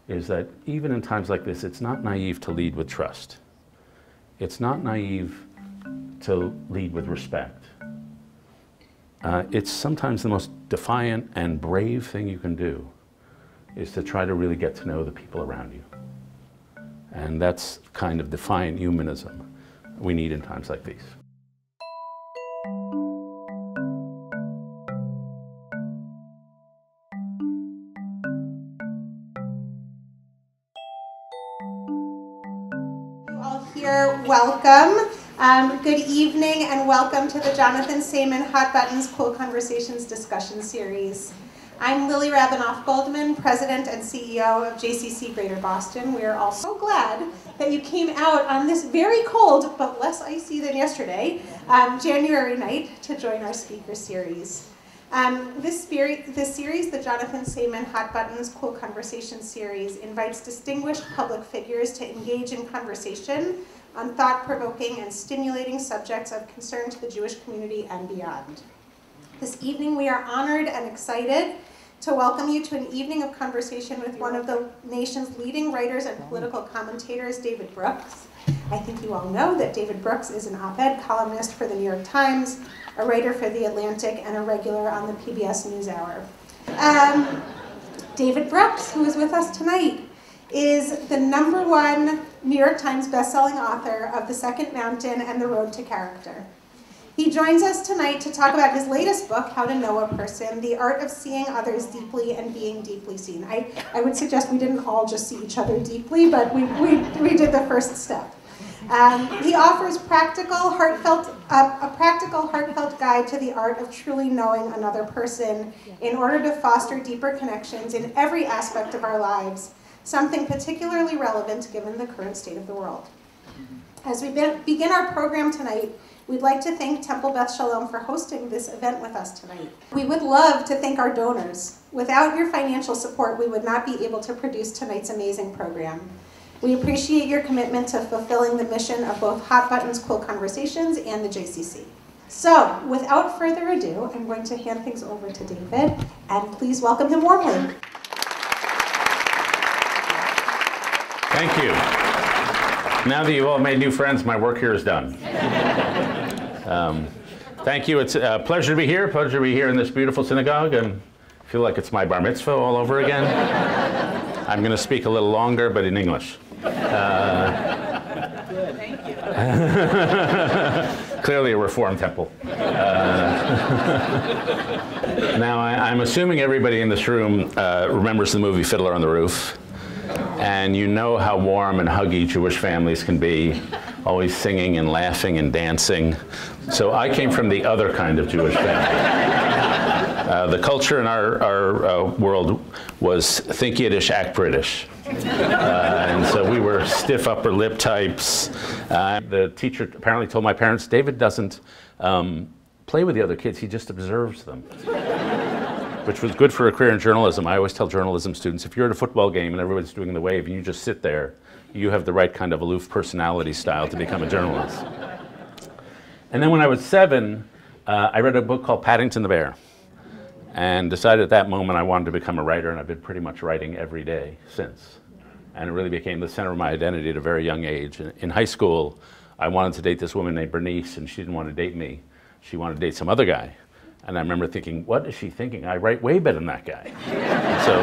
is that even in times like this, it's not naive to lead with trust. It's not naive to lead with respect. It's sometimes the most defiant and brave thing you can do is to try to really get to know the people around you. And that's kind of defiant humanism we need in times like these. You all here, welcome. Good evening and welcome to the Jonathan Samen Hot Buttons Cool Conversations discussion series. I'm Lily Rabinoff-Goldman, President and CEO of JCC Greater Boston. We are all so glad that you came out on this very cold, but less icy than yesterday, January night to join our speaker series. This series, the Jonathan Samen Hot Buttons Cool Conversations series, invites distinguished public figures to engage in conversation on thought-provoking and stimulating subjects of concern to the Jewish community and beyond. This evening we are honored and excited to welcome you to an evening of conversation with one of the nation's leading writers and political commentators, David Brooks. I think you all know that David Brooks is an op-ed columnist for the New York Times, a writer for The Atlantic, and a regular on the PBS Newshour. David Brooks, who is with us tonight, is the #1 New York Times bestselling author of The Second Mountain and The Road to Character. He joins us tonight to talk about his latest book, How to Know a Person, The Art of Seeing Others Deeply and Being Deeply Seen. I would suggest we didn't all just see each other deeply, but we did the first step. He offers a practical, heartfelt guide to the art of truly knowing another person in order to foster deeper connections in every aspect of our lives, something particularly relevant given the current state of the world. As we begin our program tonight, we'd like to thank Temple Beth Shalom for hosting this event with us tonight. We would love to thank our donors. Without your financial support, we would not be able to produce tonight's amazing program. We appreciate your commitment to fulfilling the mission of both Hot Buttons Cool Conversations and the JCC. So, without further ado, I'm going to hand things over to David, and please welcome him warmly. Thank you. Now that you've all made new friends, my work here is done. Thank you. It's a pleasure to be here. Pleasure to be here in this beautiful synagogue, and I feel like it's my bar mitzvah all over again. I'm going to speak a little longer, but in English. Thank you. Clearly a Reform temple. Now, I'm assuming everybody in this room remembers the movie Fiddler on the Roof. And you know how warm and huggy Jewish families can be, always singing and laughing and dancing. So I came from the other kind of Jewish family. The culture in our world was think Yiddish, act British. And so we were stiff upper lip types. The teacher apparently told my parents, David doesn't play with the other kids, he just observes them. Which was good for a career in journalism. I always tell journalism students, if you're at a football game and everybody's doing the wave and you just sit there, you have the right kind of aloof personality style to become a journalist. And then when I was 7, I read a book called Paddington the Bear and decided at that moment I wanted to become a writer, and I've been pretty much writing every day since. And it really became the center of my identity at a very young age. In high school, I wanted to date this woman named Bernice, and she didn't want to date me. She wanted to date some other guy. And I remember thinking, what is she thinking? I write way better than that guy. So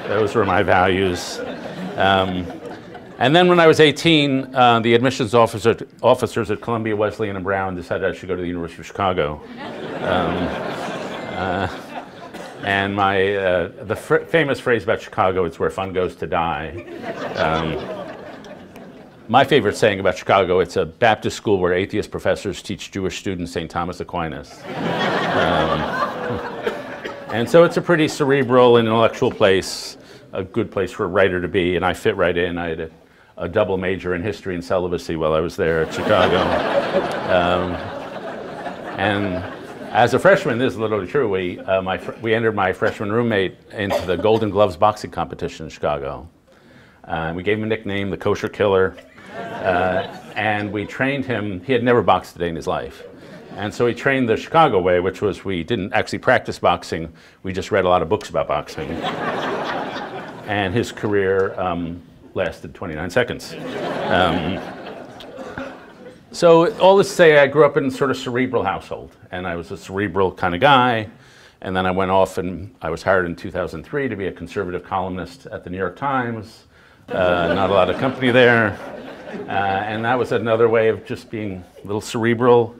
those were my values. And then when I was 18, the admissions officers at Columbia, Wesleyan, and Brown decided I should go to the University of Chicago. And the famous phrase about Chicago, it's where fun goes to die. My favorite saying about Chicago, it's a Baptist school where atheist professors teach Jewish students St. Thomas Aquinas. And so it's a pretty cerebral and intellectual place, a good place for a writer to be, and I fit right in. I had a double major in history and celibacy while I was there at Chicago. And as a freshman, this is literally true, we entered my freshman roommate into the Golden Gloves boxing competition in Chicago. We gave him a nickname, the Kosher Killer. And we trained him. He had never boxed a day in his life. And so he trained the Chicago way, which was we didn't actually practice boxing. We just read a lot of books about boxing. And his career lasted 29 seconds. So all this to say, I grew up in a sort of cerebral household. And I was a cerebral kind of guy. And then I went off and I was hired in 2003 to be a conservative columnist at the New York Times. Not a lot of company there. And that was another way of just being a little cerebral.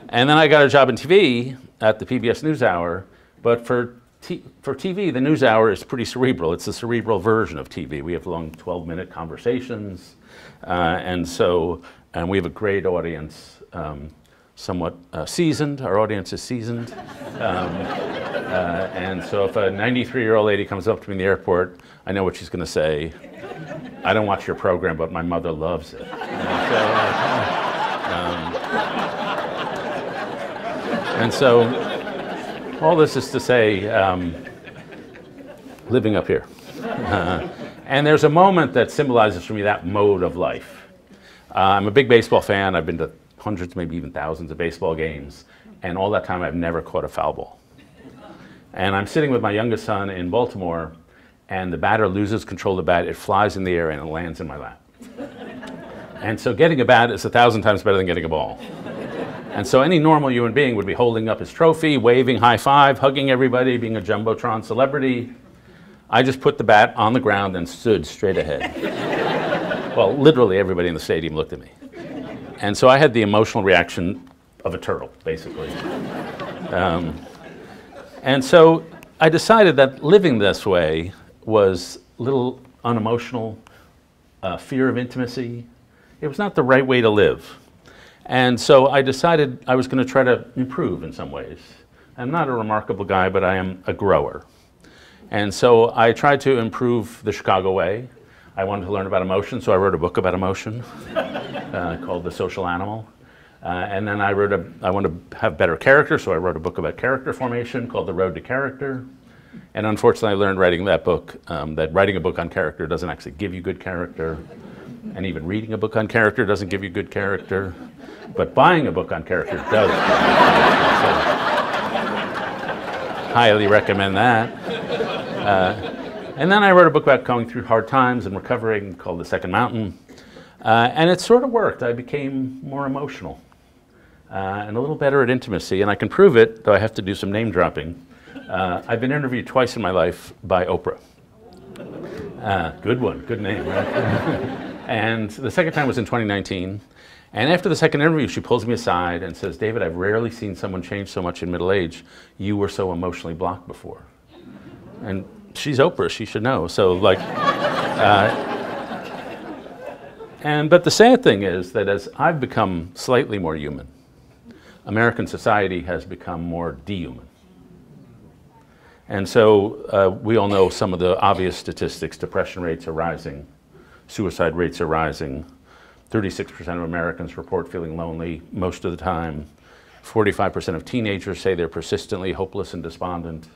And then I got a job in TV at the PBS Newshour. But for TV, the Newshour is pretty cerebral. It's the cerebral version of TV. We have long 12-minute conversations. And we have a great audience, somewhat seasoned. Our audience is seasoned. And so if a 93-year-old lady comes up to me in the airport, I know what she's going to say. I don't watch your program, but my mother loves it. And so all this is to say, living up here. And there's a moment that symbolizes for me that mode of life. I'm a big baseball fan. I've been to hundreds, maybe even thousands of baseball games. And all that time, I've never caught a foul ball. And I'm sitting with my youngest son in Baltimore, and the batter loses control of the bat. It flies in the air, and it lands in my lap. And so getting a bat is 1,000 times better than getting a ball. And so any normal human being would be holding up his trophy, waving high five, hugging everybody, being a Jumbotron celebrity. I just put the bat on the ground and stood straight ahead. Well, literally everybody in the stadium looked at me. And so I had the emotional reaction of a turtle, basically. And so I decided that living this way was a little unemotional, fear of intimacy. It was not the right way to live. And so I decided I was going to try to improve in some ways. I'm not a remarkable guy, but I am a grower. And so I tried to improve the Chicago way. I wanted to learn about emotion, so I wrote a book about emotion called The Social Animal. And then I wanted to have better character, so I wrote a book about character formation called The Road to Character. And unfortunately, I learned writing that book that writing a book on character doesn't actually give you good character. And even reading a book on character doesn't give you good character. But buying a book on character does. So, highly recommend that. And then I wrote a book about going through hard times and recovering called The Second Mountain. And it sort of worked. I became more emotional and a little better at intimacy. And I can prove it, though I have to do some name dropping. I've been interviewed twice in my life by Oprah. Good one, good name, right? And the second time was in 2019. And after the second interview, she pulls me aside and says, David, I've rarely seen someone change so much in middle age. You were so emotionally blocked before. And she's Oprah, she should know. So like, but the sad thing is that as I've become slightly more human, American society has become more dehuman. And so we all know some of the obvious statistics. Depression rates are rising. Suicide rates are rising. 36% of Americans report feeling lonely most of the time. 45% of teenagers say they're persistently hopeless and despondent.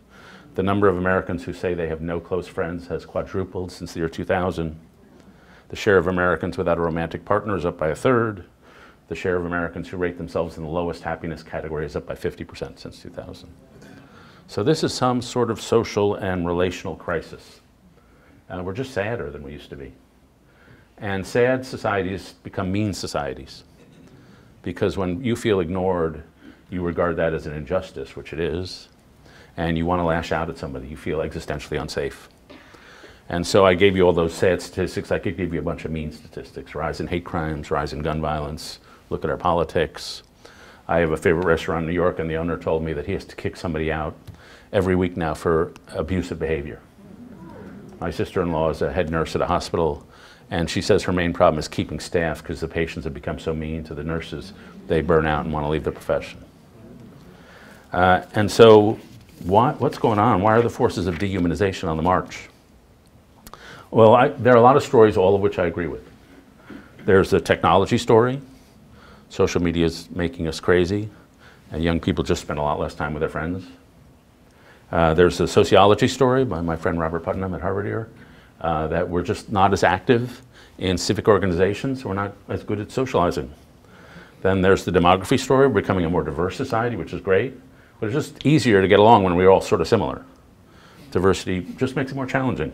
The number of Americans who say they have no close friends has quadrupled since the year 2000. The share of Americans without a romantic partner is up by 1/3. The share of Americans who rate themselves in the lowest happiness category is up by 50% since 2000. So this is some sort of social and relational crisis. We're just sadder than we used to be. And sad societies become mean societies. Because when you feel ignored, you regard that as an injustice, which it is. And you want to lash out at somebody. You feel existentially unsafe. And so I gave you all those sad statistics. I could give you a bunch of mean statistics. Rise in hate crimes, rise in gun violence. Look at our politics. I have a favorite restaurant in New York, and the owner told me that he has to kick somebody out every week now for abusive behavior. My sister-in-law is a head nurse at a hospital, and she says her main problem is keeping staff because the patients have become so mean to the nurses, they burn out and want to leave the profession. And so what's going on? Why are the forces of dehumanization on the march? Well, there are a lot of stories, all of which I agree with. There's the technology story. Social media is making us crazy, and young people just spend a lot less time with their friends. There's the sociology story by my friend Robert Putnam at Harvard here, that we're just not as active in civic organizations. We're not as good at socializing. Then there's the demography story, we're becoming a more diverse society, which is great. But it's just easier to get along when we're all sort of similar. Diversity just makes it more challenging.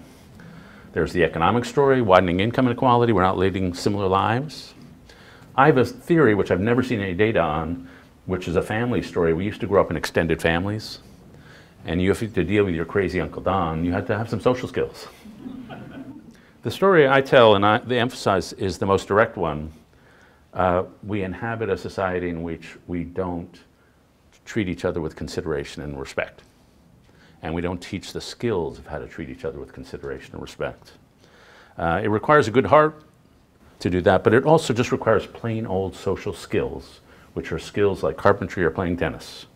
There's the economic story, widening income inequality, we're not leading similar lives. I have a theory, which I've never seen any data on, which is a family story. We used to grow up in extended families, and you have to deal with your crazy Uncle Don. You had to have some social skills. The story I tell, and they emphasize, is the most direct one. We inhabit a society in which we don't treat each other with consideration and respect. And we don't teach the skills of how to treat each other with consideration and respect. It requires a good heart to do that, but it also just requires plain old social skills, which are skills like carpentry or playing tennis.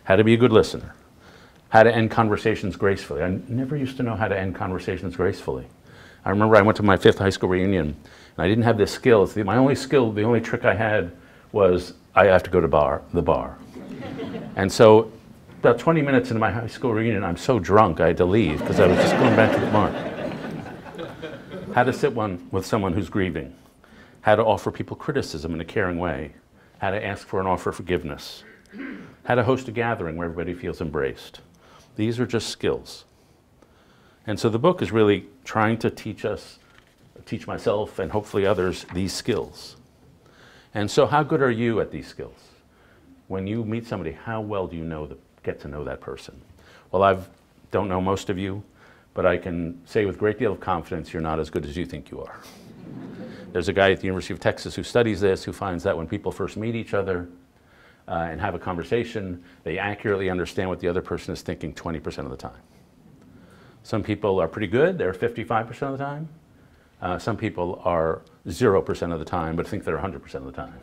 How to be a good listener. How to end conversations gracefully. I never used to know how to end conversations gracefully. I remember I went to my 5th high school reunion, and I didn't have this skill. My only skill, the only trick I had was I have to go to the bar. And so about 20 minutes into my high school reunion, I'm so drunk I had to leave because I was just going back to the bar. How to sit with someone who's grieving. How to offer people criticism in a caring way. How to ask for and offer forgiveness. How to host a gathering where everybody feels embraced. These are just skills. And so the book is really trying to teach myself and hopefully others these skills. And so how good are you at these skills? When you meet somebody, how well do you get to know that person? Well, I don't know most of you, but I can say with a great deal of confidence you're not as good as you think you are. There's a guy at the University of Texas who studies this, who finds that when people first meet each other and have a conversation, they accurately understand what the other person is thinking 20% of the time. Some people are pretty good, they're 55% of the time. Some people are 0% of the time, but think they're 100% of the time.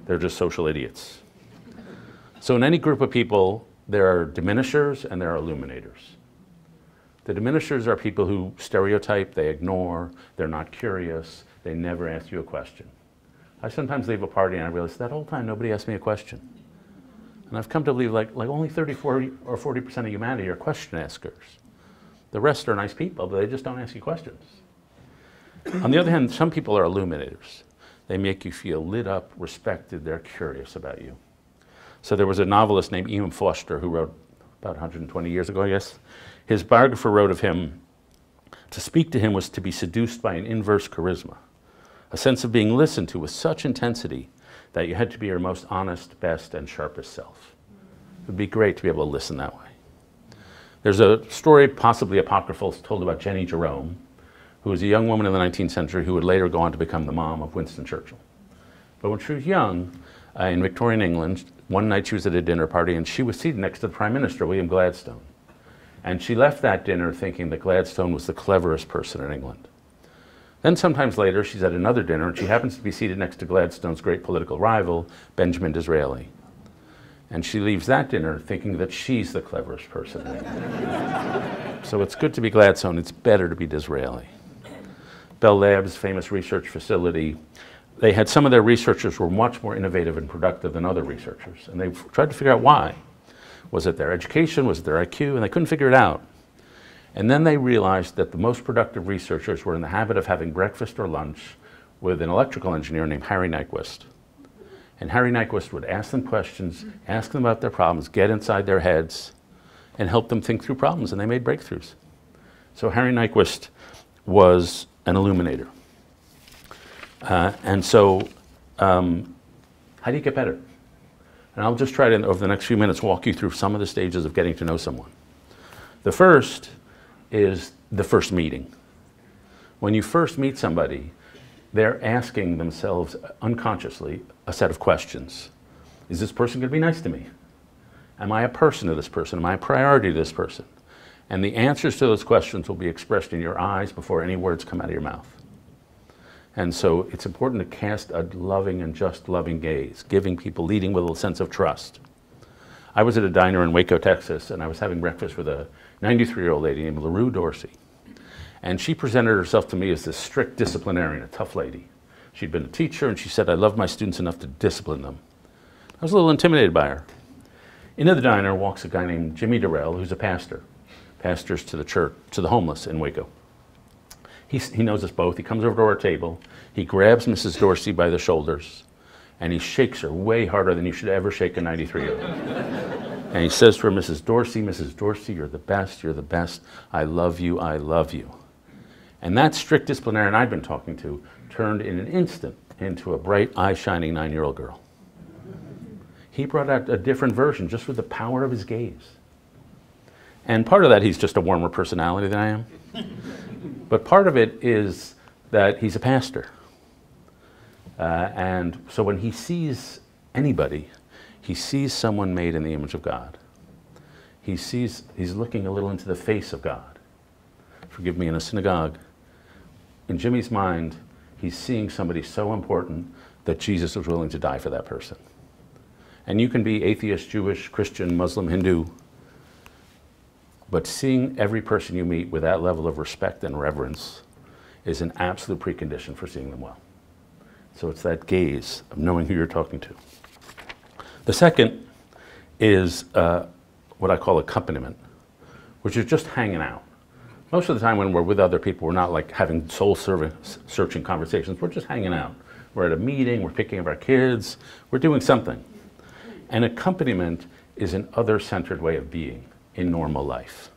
They're just social idiots. So in any group of people, there are diminishers and there are illuminators. The diminishers are people who stereotype, they ignore, they're not curious, they never ask you a question. I sometimes leave a party and I realize that whole time nobody asked me a question. And I've come to believe like only 34 or 40% of humanity are question askers. The rest are nice people, but they just don't ask you questions. On the other hand, some people are illuminators. They make you feel lit up, respected, they're curious about you. So there was a novelist named E.M. Forster who wrote about 120 years ago, I guess. His biographer wrote of him, to speak to him was to be seduced by an inverse charisma, a sense of being listened to with such intensity that you had to be your most honest, best, and sharpest self. It would be great to be able to listen that way. There's a story, possibly apocryphal, told about Jenny Jerome, who was a young woman in the 19th century who would later go on to become the mom of Winston Churchill. But when she was young, in Victorian England, one night she was at a dinner party and she was seated next to the Prime Minister, William Gladstone. And she left that dinner thinking that Gladstone was the cleverest person in England. Then sometimes later, she's at another dinner and she happens to be seated next to Gladstone's great political rival, Benjamin Disraeli. And she leaves that dinner thinking that she's the cleverest person in England. So it's good to be Gladstone, it's better to be Disraeli. Bell Labs, famous research facility, they had some of their researchers were much more innovative and productive than other researchers. And they tried to figure out why. Was it their education? Was it their IQ? And they couldn't figure it out. And then they realized that the most productive researchers were in the habit of having breakfast or lunch with an electrical engineer named Harry Nyquist. And Harry Nyquist would ask them questions, ask them about their problems, get inside their heads, and help them think through problems, and they made breakthroughs. So Harry Nyquist was an illuminator. And so, how do you get better? And I'll just try to, over the next few minutes, walk you through some of the stages of getting to know someone. The first is the first meeting. When you first meet somebody, they're asking themselves unconsciously a set of questions. Is this person going to be nice to me? Am I a person to this person? Am I a priority to this person? And the answers to those questions will be expressed in your eyes before any words come out of your mouth. And so it's important to cast a loving and just loving gaze, giving people, leading with a sense of trust. I was at a diner in Waco, Texas, and I was having breakfast with a 93-year-old lady named LaRue Dorsey. And she presented herself to me as this strict disciplinarian, a tough lady. She'd been a teacher, and she said, I love my students enough to discipline them. I was a little intimidated by her. Into the diner walks a guy named Jimmy Durrell, who's a pastor. Pastors to the church, to the homeless in Waco. He knows us both. He comes over to our table. He grabs Mrs. Dorsey by the shoulders, And he shakes her way harder than you should ever shake a 93-year-old. And he says to her, Mrs. Dorsey, you're the best, you're the best. I love you, I love you. And that strict disciplinarian I'd been talking to turned in an instant into a bright, eye-shining 9-year-old girl. He brought out a different version just with the power of his gaze. And part of that, he's just a warmer personality than I am. But part of it is that he's a pastor. And so when he sees anybody, he sees someone made in the image of God. He's looking a little into the face of God. Forgive me, in a synagogue, in Jimmy's mind, he's seeing somebody so important that Jesus was willing to die for that person. And you can be atheist, Jewish, Christian, Muslim, Hindu, but seeing every person you meet with that level of respect and reverence is an absolute precondition for seeing them well. So it's that gaze of knowing who you're talking to. The second is what I call accompaniment, which is just hanging out. Most of the time when we're with other people, we're not like having soul-searching conversations. We're just hanging out. We're at a meeting, we're picking up our kids, we're doing something. And accompaniment is an other-centered way of being in normal life.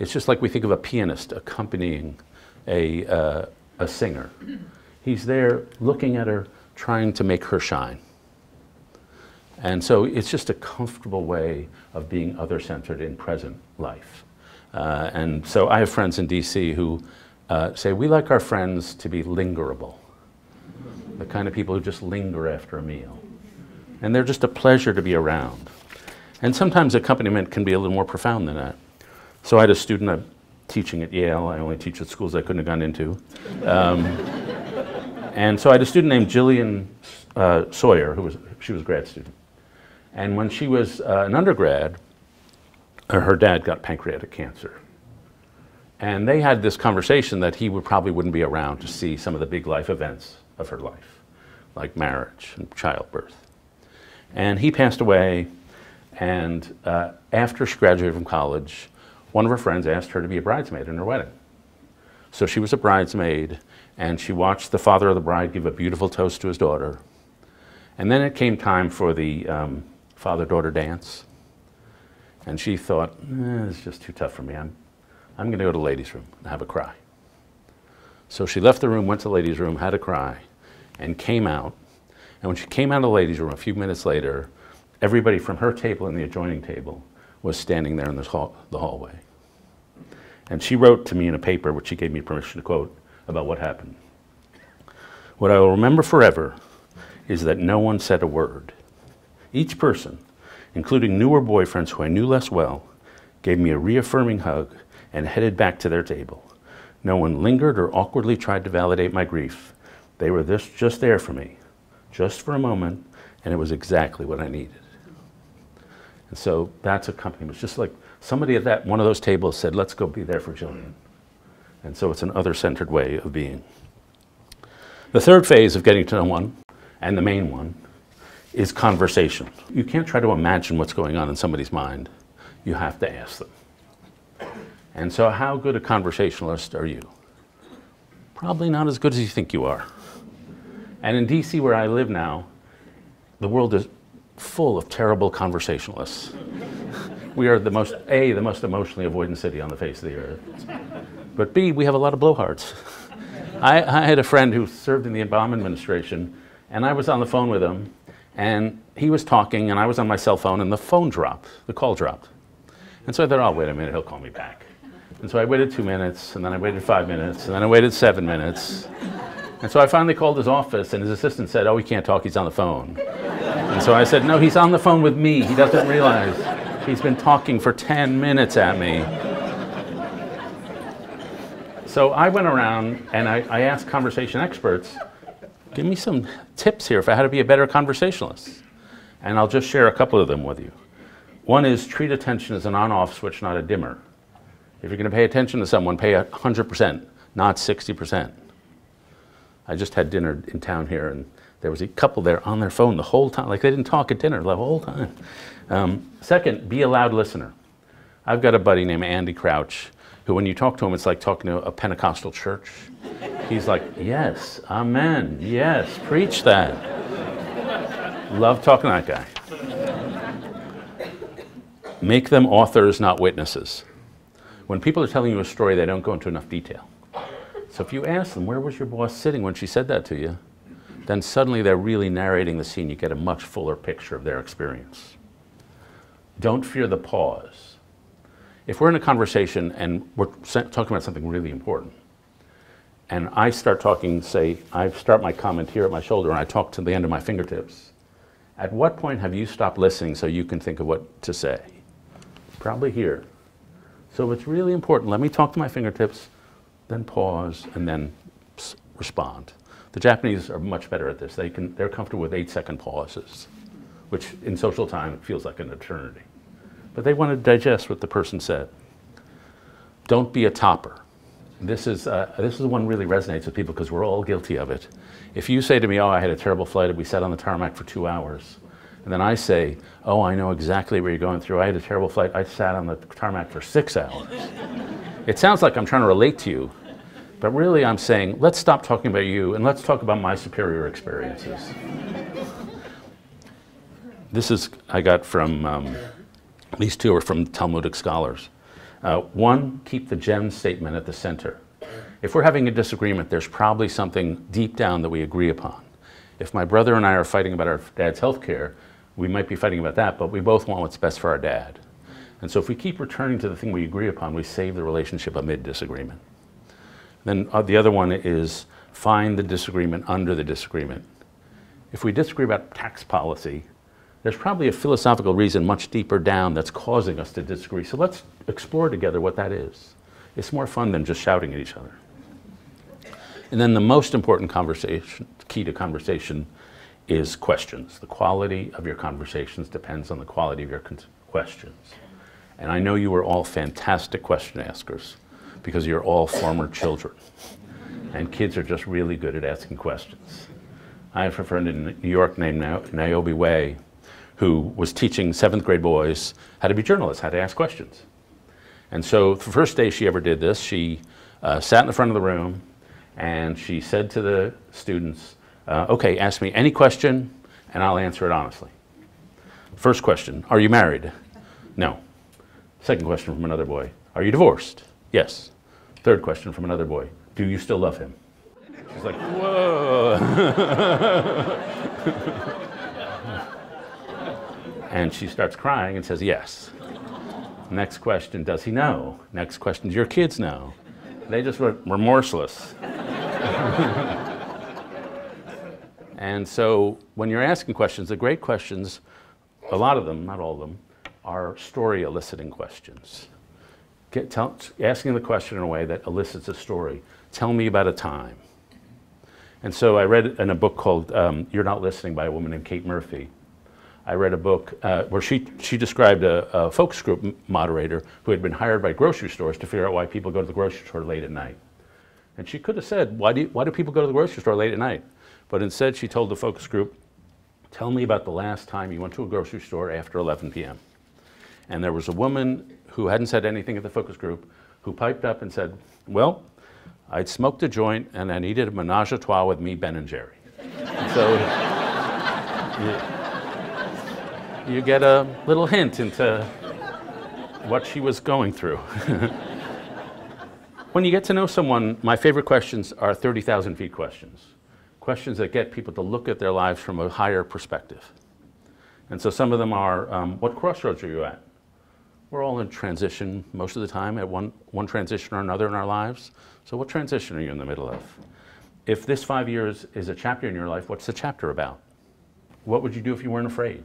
It's just like we think of a pianist accompanying a singer. He's there looking at her, trying to make her shine. And so it's just a comfortable way of being other-centered in present life. And so I have friends in DC who say, we like our friends to be lingerable. The kind of people who just linger after a meal. And they're just a pleasure to be around. And sometimes accompaniment can be a little more profound than that. So I had a student, I'm teaching at Yale. I only teach at schools I couldn't have gone into. And so I had a student named Jillian Sawyer, she was a grad student. And when she was an undergrad, her dad got pancreatic cancer. And they had this conversation that he probably wouldn't be around to see some of the big life events of her life, like marriage and childbirth. And he passed away, and after she graduated from college, one of her friends asked her to be a bridesmaid in her wedding. So she was a bridesmaid, and she watched the father of the bride give a beautiful toast to his daughter. And then it came time for the father-daughter dance. And she thought, it's just too tough for me. I'm going to go to the ladies' room and have a cry. So she left the room, went to the ladies' room, had a cry, and came out. And when she came out of the ladies' room a few minutes later, everybody from her table and the adjoining table was standing there in the hallway. And she wrote to me in a paper, which she gave me permission to quote, about what happened. What I will remember forever is that no one said a word. Each person, including newer boyfriends who I knew less well, gave me a reaffirming hug and headed back to their table. No one lingered or awkwardly tried to validate my grief. They were just there for me, just for a moment, and it was exactly what I needed. And so that's accompaniment. It's just like somebody at one of those tables said, let's go be there for Jillian. And so it's an other-centered way of being. The third phase of getting to know one, and the main one, is conversation. You can't try to imagine what's going on in somebody's mind. You have to ask them. And so how good a conversationalist are you? Probably not as good as you think you are. And in DC, where I live now, the world is full of terrible conversationalists. We are the most emotionally avoidant city on the face of the earth. But B, we have a lot of blowhards. I had a friend who served in the Obama administration, and I was on the phone with him, and he was talking, and I was on my cell phone, and the phone dropped, the call dropped. And so I thought, oh, wait a minute, he'll call me back. And so I waited 2 minutes, and then I waited 5 minutes, and then I waited 7 minutes. And so I finally called his office, and his assistant said, oh, he can't talk, he's on the phone. And so I said, no, he's on the phone with me. He doesn't realize he's been talking for 10 minutes at me. So I went around, and I asked conversation experts, give me some tips here for how to be a better conversationalist. And I'll just share a couple of them with you. One is treat attention as an on-off switch, not a dimmer. If you're going to pay attention to someone, pay 100%, not 60%. I just had dinner in town here, and there was a couple there on their phone the whole time, like they didn't talk at dinner the whole time. Second, be a loud listener. I've got a buddy named Andy Crouch, who when you talk to him, it's like talking to a Pentecostal church. He's like, yes, amen, yes, preach that. Love talking to that guy. Make them authors, not witnesses. When people are telling you a story, they don't go into enough detail. So if you ask them, where was your boss sitting when she said that to you? Then suddenly they're really narrating the scene. You get a much fuller picture of their experience. Don't fear the pause. If we're in a conversation and we're talking about something really important, and I start talking, say, I start my comment here at my shoulder and I talk to the end of my fingertips, at what point have you stopped listening so you can think of what to say? Probably here. So it's really important. Let me talk to my fingertips, then pause, and then respond. The Japanese are much better at this. They're comfortable with 8-second pauses, which in social time feels like an eternity. But they want to digest what the person said. Don't be a topper. This is one really resonates with people because we're all guilty of it. If you say to me, oh, I had a terrible flight, we sat on the tarmac for 2 hours, and then I say, oh, I know exactly where you're going through. I had a terrible flight. I sat on the tarmac for 6 hours. It sounds like I'm trying to relate to you, but really I'm saying, let's stop talking about you and let's talk about my superior experiences. This is, I got from, these two are from Talmudic scholars. One, keep the gem statement at the center. If we're having a disagreement, there's probably something deep down that we agree upon. If my brother and I are fighting about our dad's health care, we might be fighting about that, but we both want what's best for our dad. And so if we keep returning to the thing we agree upon, we save the relationship amid disagreement. Then the other one is find the disagreement under the disagreement. If we disagree about tax policy, there's probably a philosophical reason much deeper down that's causing us to disagree. So let's explore together what that is. It's more fun than just shouting at each other. And then the most important key to conversation is questions. The quality of your conversations depends on the quality of your questions. And I know you are all fantastic question askers because you're all former children. And kids are just really good at asking questions. I have a friend in New York named Niobe Way who was teaching 7th grade boys how to be journalists, how to ask questions. And so the first day she ever did this, she sat in the front of the room and she said to the students, okay, ask me any question and I'll answer it honestly. First question, are you married? No. Second question from another boy, are you divorced? Yes. Third question from another boy, do you still love him? She's like, whoa. And she starts crying and says, yes. Next question, does he know? Next question, do your kids know? They just were remorseless. And so when you're asking questions, the great questions, a lot of them, not all of them, are story eliciting questions. Asking the question in a way that elicits a story. Tell me about a time. And so I read in a book called You're Not Listening by a woman named Kate Murphy. I read a book where she described a focus group moderator who had been hired by grocery stores to figure out why people go to the grocery store late at night. And she could have said, why do people go to the grocery store late at night? But instead she told the focus group, tell me about the last time you went to a grocery store after 11 p.m. And there was a woman who hadn't said anything at the focus group who piped up and said, well, I'd smoked a joint and I needed a menage a trois with me, Ben and Jerry. So you get a little hint into what she was going through. When you get to know someone, my favorite questions are 30,000 feet questions. Questions that get people to look at their lives from a higher perspective. And so some of them are, what crossroads are you at? We're all in transition most of the time at one transition or another in our lives. So what transition are you in the middle of? If this 5 years is a chapter in your life, what's the chapter about? What would you do if you weren't afraid?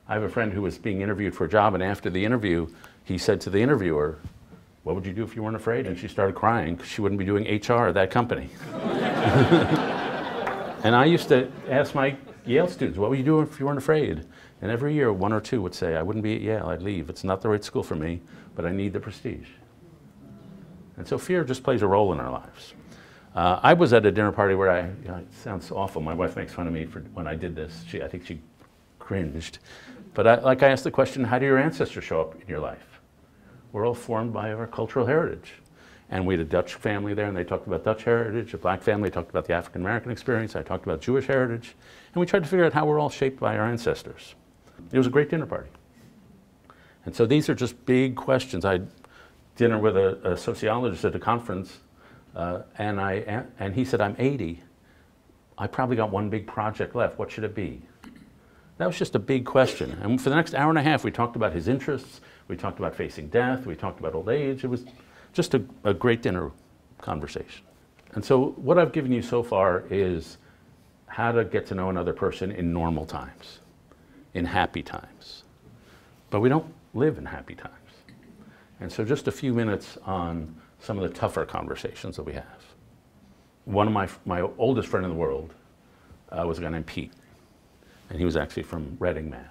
I have a friend who was being interviewed for a job, and after the interview, he said to the interviewer, what would you do if you weren't afraid? And she started crying because she wouldn't be doing HR at that company. And I used to ask my Yale students, what would you do if you weren't afraid? And every year, one or two would say, I wouldn't be at Yale, I'd leave. It's not the right school for me, but I need the prestige. And so fear just plays a role in our lives. I was at a dinner party where it sounds awful, my wife makes fun of me for when I did this. I think she cringed. But I asked the question, how do your ancestors show up in your life? We're all formed by our cultural heritage. And we had a Dutch family there, and they talked about Dutch heritage. A black family talked about the African American experience. I talked about Jewish heritage. And we tried to figure out how we're all shaped by our ancestors. It was a great dinner party. And so these are just big questions. I had dinner with a sociologist at a conference, and he said, I'm 80. I probably got one big project left. What should it be? That was just a big question. And for the next hour and a half, we talked about his interests. We talked about facing death. We talked about old age. It was just a great dinner conversation. And so what I've given you so far is how to get to know another person in normal times, in happy times. But we don't live in happy times. And so just a few minutes on some of the tougher conversations that we have. One of my oldest friend in the world was a guy named Pete. And he was actually from Reading, Mass.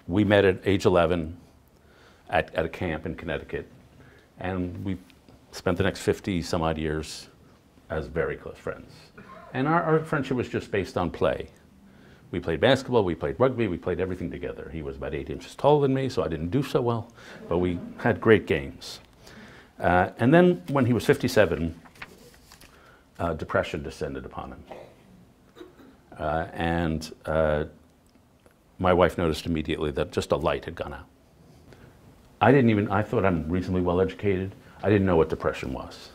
We met at age 11 at a camp in Connecticut. And we spent the next 50 some odd years as very close friends. And our friendship was just based on play. We played basketball, we played rugby, we played everything together. He was about 8 inches taller than me, so I didn't do so well, but we had great games. And then when he was 57, depression descended upon him. And my wife noticed immediately that just a light had gone out. I thought I'm reasonably well educated. I didn't know what depression was.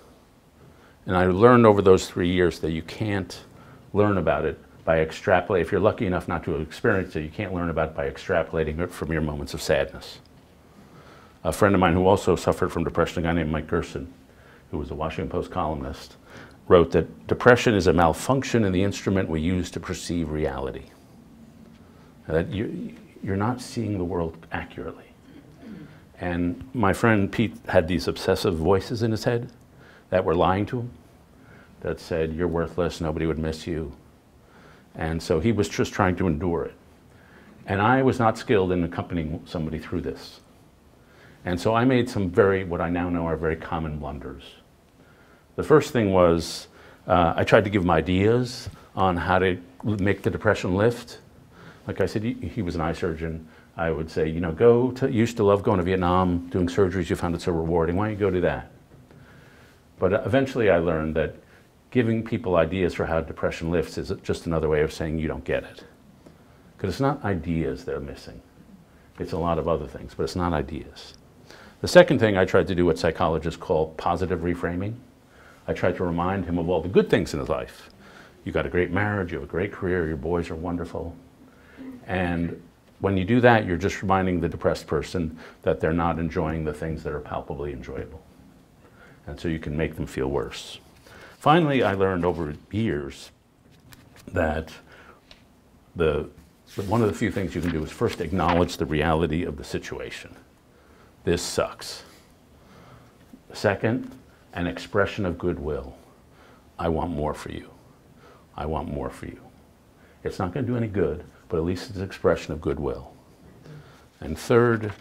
And I learned over those 3 years that you can't learn about it by extrapolating. If you're lucky enough not to experience it, you can't learn about it by extrapolating it from your moments of sadness. A friend of mine who also suffered from depression, a guy named Mike Gerson, who was a Washington Post columnist, wrote that depression is a malfunction in the instrument we use to perceive reality. That you're not seeing the world accurately. And my friend Pete had these obsessive voices in his head that were lying to him, that said, you're worthless, nobody would miss you. And so he was just trying to endure it. And I was not skilled in accompanying somebody through this. And so I made some what I now know are very common blunders. The first thing was, I tried to give him ideas on how to make the depression lift. Like I said, he was an eye surgeon. I would say, you used to love going to Vietnam, doing surgeries, you found it so rewarding, why don't you go do that? But eventually I learned that giving people ideas for how depression lifts is just another way of saying you don't get it. Because it's not ideas they're missing. It's a lot of other things, but it's not ideas. The second thing I tried to do what psychologists call positive reframing. I tried to remind him of all the good things in his life. You got a great marriage, you have a great career, your boys are wonderful. And when you do that, you're just reminding the depressed person that they're not enjoying the things that are palpably enjoyable. And so you can make them feel worse. Finally, I learned over years that one of the few things you can do is first acknowledge the reality of the situation. This sucks. Second, an expression of goodwill. I want more for you. I want more for you. It's not going to do any good, but at least it's an expression of goodwill. And third,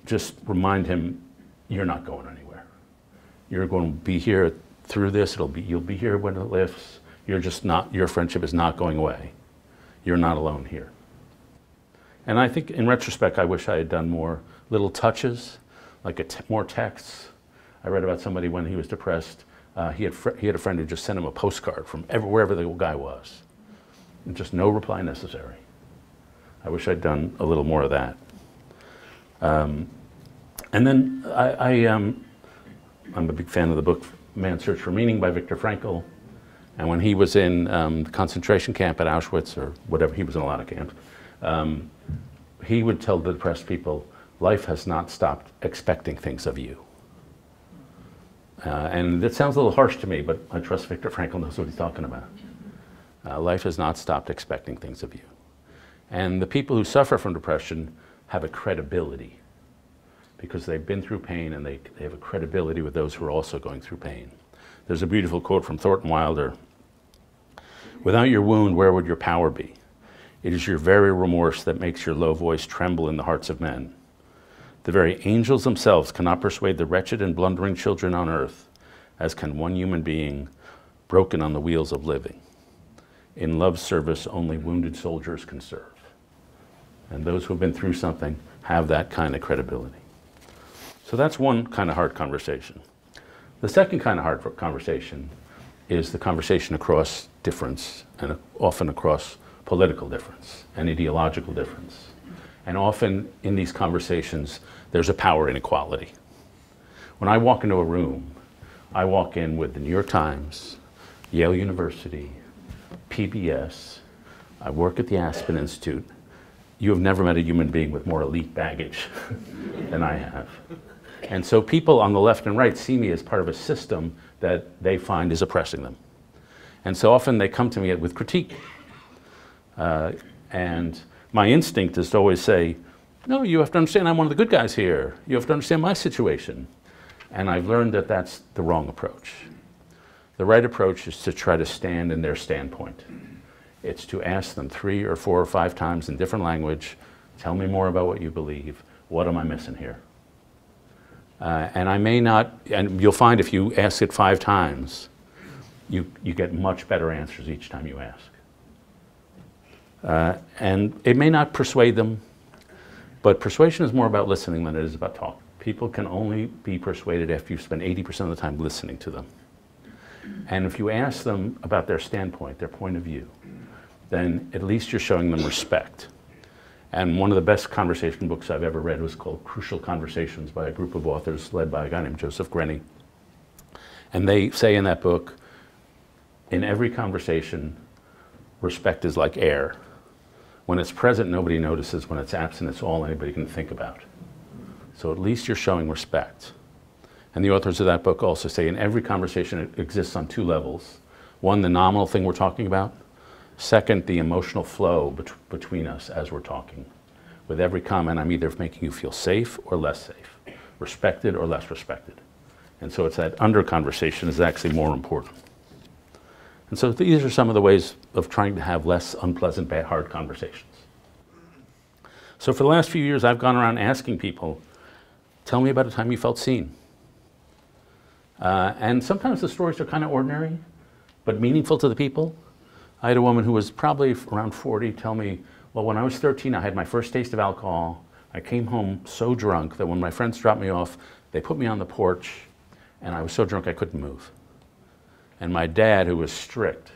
just remind him, you're not going anywhere. You're going to be here through this. You'll be here when it lifts. Your friendship is not going away. You're not alone here. And I think in retrospect, I wish I had done more little touches, like more texts. I read about somebody when he was depressed. He had a friend who just sent him a postcard from wherever the guy was. And just no reply necessary. I wish I'd done a little more of that. And then I'm a big fan of the book Man's Search for Meaning by Viktor Frankl. And when he was in the concentration camp at Auschwitz, or whatever, he was in a lot of camps, he would tell the depressed people, life has not stopped expecting things of you. And it sounds a little harsh to me, but I trust Viktor Frankl knows what he's talking about. Life has not stopped expecting things of you. And the people who suffer from depression have a credibility because they've been through pain, and they have a credibility with those who are also going through pain. There's a beautiful quote from Thornton Wilder. Without your wound, where would your power be? It is your very remorse that makes your low voice tremble in the hearts of men. The very angels themselves cannot persuade the wretched and blundering children on earth, as can one human being broken on the wheels of living. In love's service, only wounded soldiers can serve. And those who have been through something have that kind of credibility. So that's one kind of hard conversation. The second kind of heartfelt conversation is the conversation across difference, and often across political difference and ideological difference. And often in these conversations, there's a power inequality. When I walk into a room, I walk in with the New York Times, Yale University, PBS, I work at the Aspen Institute. You have never met a human being with more elite baggage than I have. And so people on the left and right see me as part of a system that they find is oppressing them. And so often they come to me with critique. And my instinct is to always say, no, you have to understand I'm one of the good guys here. You have to understand my situation. And I've learned that that's the wrong approach. The right approach is to try to stand in their standpoint. It's to ask them 3 or 4 or 5 times in different language, tell me more about what you believe. What am I missing here? And I may not, and you'll find if you ask it 5 times, you get much better answers each time you ask. And it may not persuade them, but persuasion is more about listening than it is about talking. People can only be persuaded after you spend 80% of the time listening to them. And if you ask them about their standpoint, their point of view, then at least you're showing them respect. And one of the best conversation books I've ever read was called Crucial Conversations by a group of authors led by a guy named Joseph Grenny. And they say in that book, in every conversation, respect is like air. When it's present, nobody notices. When it's absent, it's all anybody can think about. So at least you're showing respect. And the authors of that book also say in every conversation it exists on 2 levels. One, the nominal thing we're talking about. Second, the emotional flow between us as we're talking. With every comment, I'm either making you feel safe or less safe, respected or less respected. And so it's that under conversation is actually more important. And so these are some of the ways of trying to have less unpleasant, bad, hard conversations. So for the last few years, I've gone around asking people, tell me about a time you felt seen. And sometimes the stories are kind of ordinary, but meaningful to the people. I had a woman who was probably around 40 tell me, well, when I was 13, I had my first taste of alcohol. I came home so drunk that when my friends dropped me off, they put me on the porch, and I was so drunk I couldn't move. And my dad, who was strict,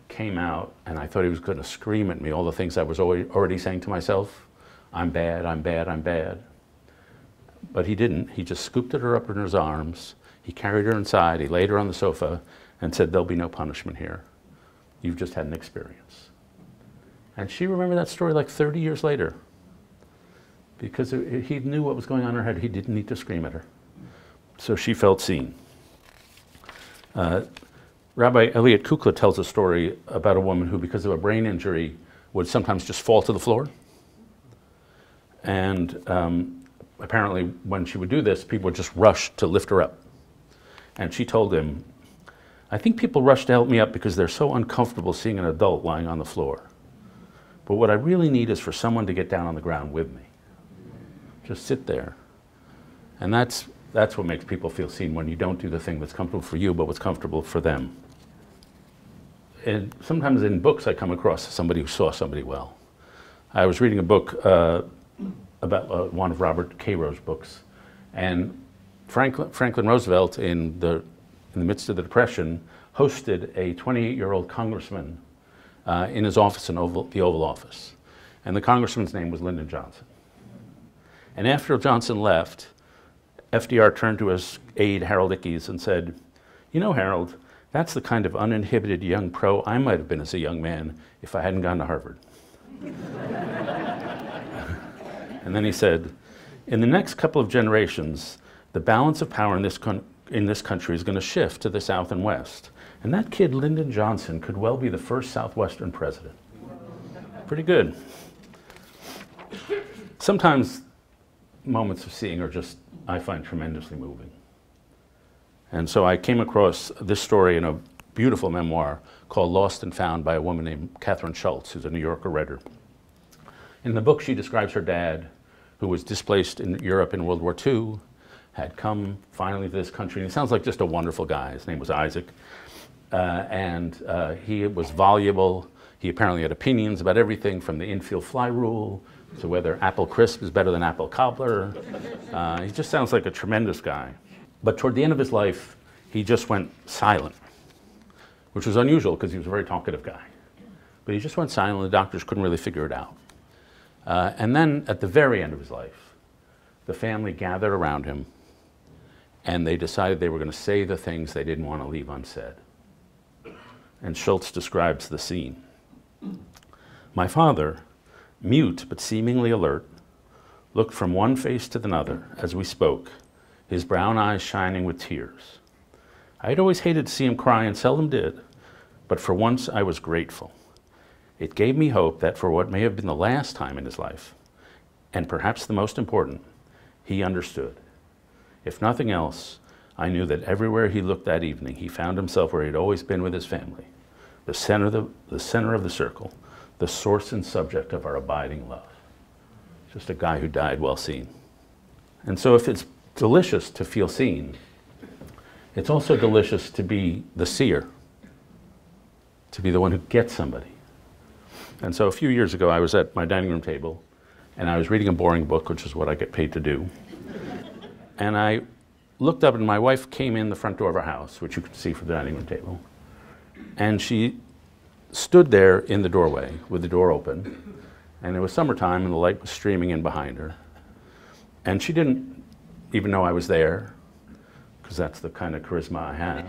came out, and I thought he was going to scream at me all the things I was already saying to myself. I'm bad, I'm bad, I'm bad. But he didn't. He just scooped her up in his arms. He carried her inside. He laid her on the sofa and said, there'll be no punishment here. You've just had an experience. And she remembered that story like 30 years later. Because he knew what was going on in her head. He didn't need to scream at her. So she felt seen. Rabbi Elliot Kukla tells a story about a woman who, because of a brain injury, would sometimes just fall to the floor. And apparently when she would do this, people would just rush to lift her up. And she told him, I think people rush to help me up because they're so uncomfortable seeing an adult lying on the floor. But what I really need is for someone to get down on the ground with me. Just sit there. And that's what makes people feel seen, when you don't do the thing that's comfortable for you, but what's comfortable for them. And sometimes in books I come across somebody who saw somebody well. I was reading a book about one of Robert Cairo's books. And Franklin Roosevelt, in the midst of the Depression, hosted a 28-year-old congressman in his office in the Oval Office. And the congressman's name was Lyndon Johnson. And after Johnson left, FDR turned to his aide, Harold Ickes, and said, you know, Harold, that's the kind of uninhibited young pro I might have been as a young man if I hadn't gone to Harvard. And then he said, in the next couple of generations, the balance of power in this country is going to shift to the South and West. And that kid, Lyndon Johnson, could well be the first Southwestern president. Pretty good. Sometimes moments of seeing are just, I find, tremendously moving. And so I came across this story in a beautiful memoir called Lost and Found by a woman named Catherine Schultz, who's a New Yorker writer. In the book, she describes her dad, who was displaced in Europe in World War II, had come finally to this country. And he sounds like just a wonderful guy. His name was Isaac. He was voluble. He apparently had opinions about everything from the infield fly rule to whether apple crisp is better than apple cobbler. He just sounds like a tremendous guy. But toward the end of his life, he just went silent, which was unusual because he was a very talkative guy. But he just went silent. The doctors couldn't really figure it out. And then at the very end of his life, the family gathered around him and they decided they were going to say the things they didn't want to leave unsaid. And Schultz describes the scene. My father, mute but seemingly alert, looked from one face to another as we spoke, his brown eyes shining with tears. I had always hated to see him cry and seldom did, but for once I was grateful. It gave me hope that for what may have been the last time in his life, and perhaps the most important, he understood. If nothing else, I knew that everywhere he looked that evening, he found himself where he had always been with his family, the center of the circle, the source and subject of our abiding love. Just a guy who died well seen. And so if it's delicious to feel seen, it's also delicious to be the seer, to be the one who gets somebody. And so a few years ago, I was at my dining room table, and I was reading a boring book, which is what I get paid to do. And I looked up, and my wife came in the front door of our house, which you can see from the dining room table. And she stood there in the doorway with the door open. And it was summertime, and the light was streaming in behind her. And she didn't even know I was there, because that's the kind of charisma I have.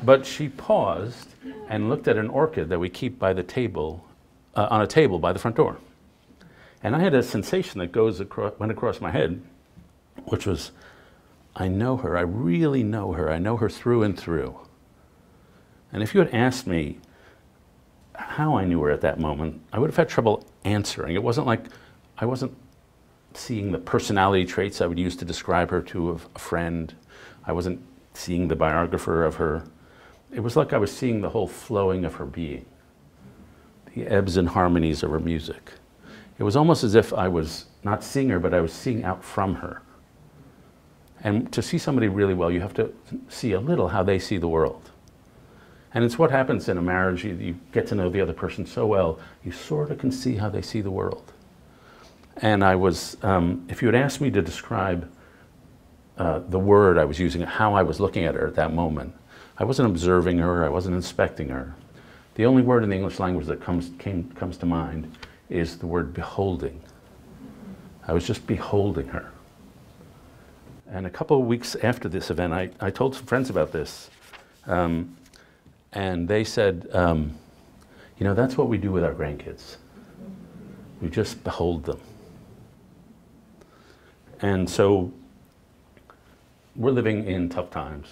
But she paused and looked at an orchid that we keep by the table, on a table by the front door. And I had a sensation that went across my head, which was, I know her, I really know her, I know her through and through. And if you had asked me how I knew her at that moment, I would have had trouble answering. It wasn't like I wasn't seeing the personality traits I would use to describe her to a friend. I wasn't seeing the biographer of her. It was like I was seeing the whole flowing of her being, the ebbs and harmonies of her music. It was almost as if I was not seeing her, but I was seeing out from her. And to see somebody really well, you have to see a little how they see the world. And it's what happens in a marriage. You get to know the other person so well, you sort of can see how they see the world. And I was, if you had asked me to describe the word I was using, how I was looking at her at that moment, I wasn't observing her, I wasn't inspecting her. The only word in the English language that comes to mind is the word beholding. I was just beholding her. And a couple of weeks after this event, I told some friends about this. And they said, you know, that's what we do with our grandkids. We just behold them. And so we're living in tough times.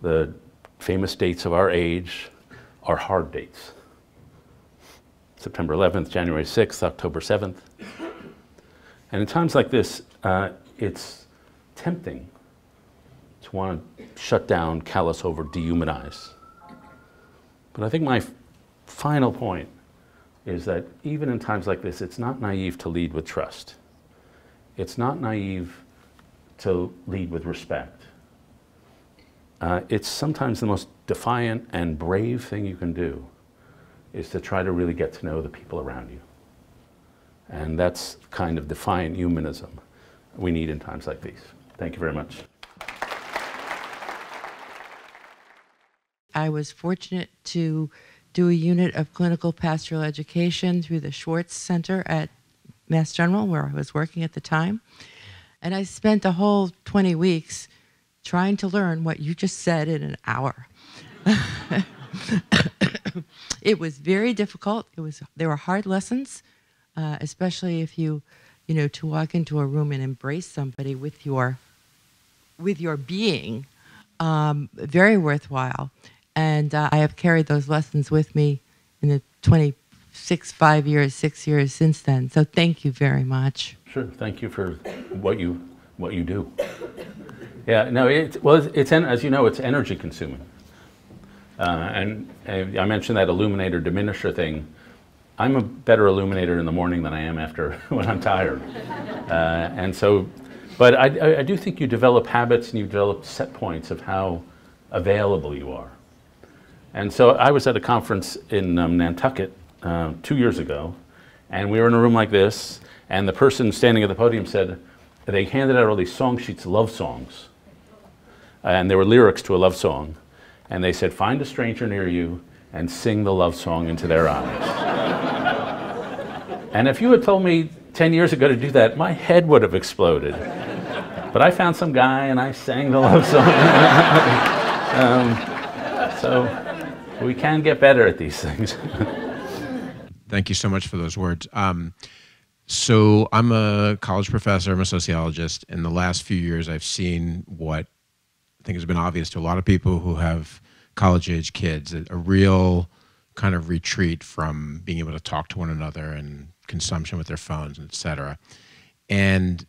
The famous dates of our age are hard dates. September 11th, January 6th, October 7th. And in times like this, it's tempting to want to shut down, callous over, dehumanize. But I think my final point is that even in times like this, it's not naive to lead with trust. It's not naive to lead with respect. It's sometimes the most defiant and brave thing you can do is to try to really get to know the people around you. And that's kind of defiant humanism we need in times like these. Thank you very much. I was fortunate to do a unit of clinical pastoral education through the Schwartz Center at Mass General, where I was working at the time. And I spent the whole 20 weeks trying to learn what you just said in an hour. It was very difficult. There were hard lessons, especially if you to walk into a room and embrace somebody with your being, very worthwhile. And I have carried those lessons with me in the 6 years since then. So thank you very much. Sure, thank you for what you do. Yeah, no, it's as you know, it's energy consuming. And I mentioned that illuminator diminisher thing. I'm a better illuminator in the morning than I am after when I'm tired. And so, but I do think you develop habits and you develop set points of how available you are. And so I was at a conference in Nantucket 2 years ago, and we were in a room like this, And the person standing at the podium said, they handed out all these song sheets, love songs. And there were lyrics to a love song. And they said, find a stranger near you and sing the love song into their eyes. And if you had told me 10 years ago to do that, my head would have exploded. But I found some guy and I sang the love song. So we can get better at these things. Thank you so much for those words. So I'm a college professor, I'm a sociologist. In the last few years, I've seen what I think has been obvious to a lot of people who have college-age kids, a real kind of retreat from being able to talk to one another and consumption with their phones, et cetera. And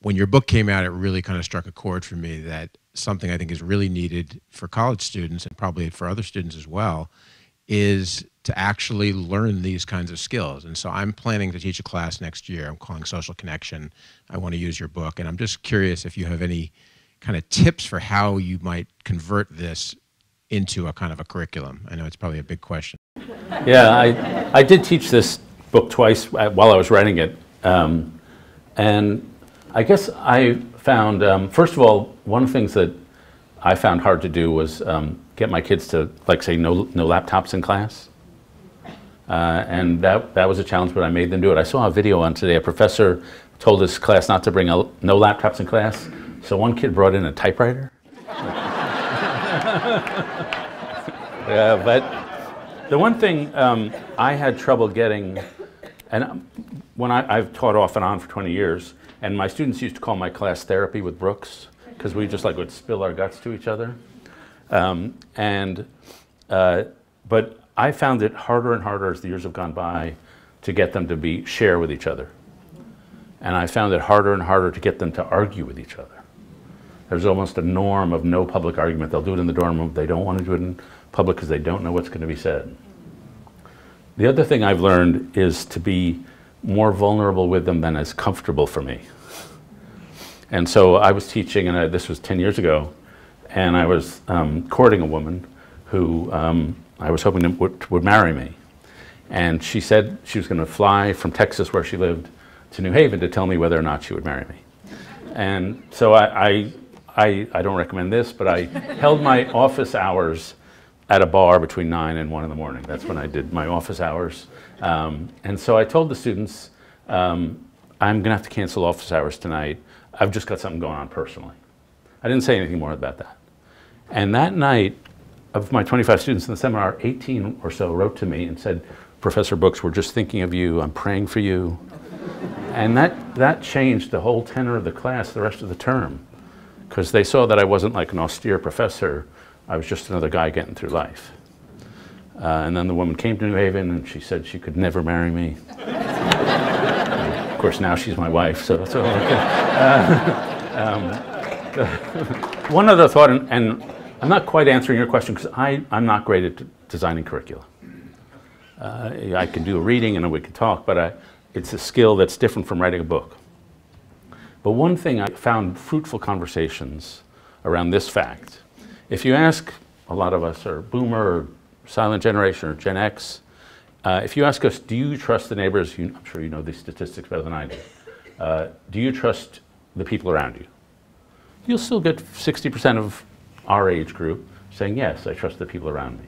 when your book came out, it really kind of struck a chord for me that something I think is really needed for college students and probably for other students as well is to actually learn these kinds of skills. And so I'm planning to teach a class next year. I'm calling Social Connection. I want to use your book. And I'm just curious if you have any kind of tips for how you might convert this into a kind of a curriculum. I know it's probably a big question. Yeah, I did teach this book twice while I was writing it. And I guess I found, first of all, one of the things that I found hard to do was get my kids to, like, say, no laptops in class. And that was a challenge, but I made them do it. I saw a video on today. A professor told his class not to bring no laptops in class, so one kid brought in a typewriter. Yeah, but the one thing I had trouble getting, and when I've taught off and on for 20 years, and my students used to call my class Therapy with Brooks, because we just would spill our guts to each other. But I found it harder and harder as the years have gone by to get them to share with each other. And I found it harder and harder to get them to argue with each other. There's almost a norm of no public argument. They'll do it in the dorm room. They don't want to do it in public because they don't know what's going to be said. The other thing I've learned is to be more vulnerable with them than is comfortable for me. And so I was teaching, and this was 10 years ago, and I was courting a woman who I was hoping would marry me. And she said she was going to fly from Texas, where she lived, to New Haven to tell me whether or not she would marry me. And so I don't recommend this, but I held my office hours at a bar between 9 and 1 in the morning. That's when I did my office hours. And so I told the students, I'm going to have to cancel office hours tonight. I've just got something going on personally. I didn't say anything more about that. And that night, of my 25 students in the seminar, 18 or so wrote to me and said, Professor Brooks, we're just thinking of you. I'm praying for you. And that changed the whole tenor of the class the rest of the term, because they saw that I wasn't like an austere professor. I was just another guy getting through life. And then the woman came to New Haven and she said she could never marry me. Of course, now she's my wife, so it's all okay. One other thought, and I'm not quite answering your question because I'm not great at designing curricula. I can do a reading and we can talk, but it's a skill that's different from writing a book. But one thing I found fruitful conversations around this fact. If you ask a lot of us, or Boomer, or Silent Generation, or Gen X, if you ask us, do you trust the neighbors? I'm sure you know these statistics better than I do. Do you trust the people around you? You'll still get 60% of our age group saying, yes, I trust the people around me.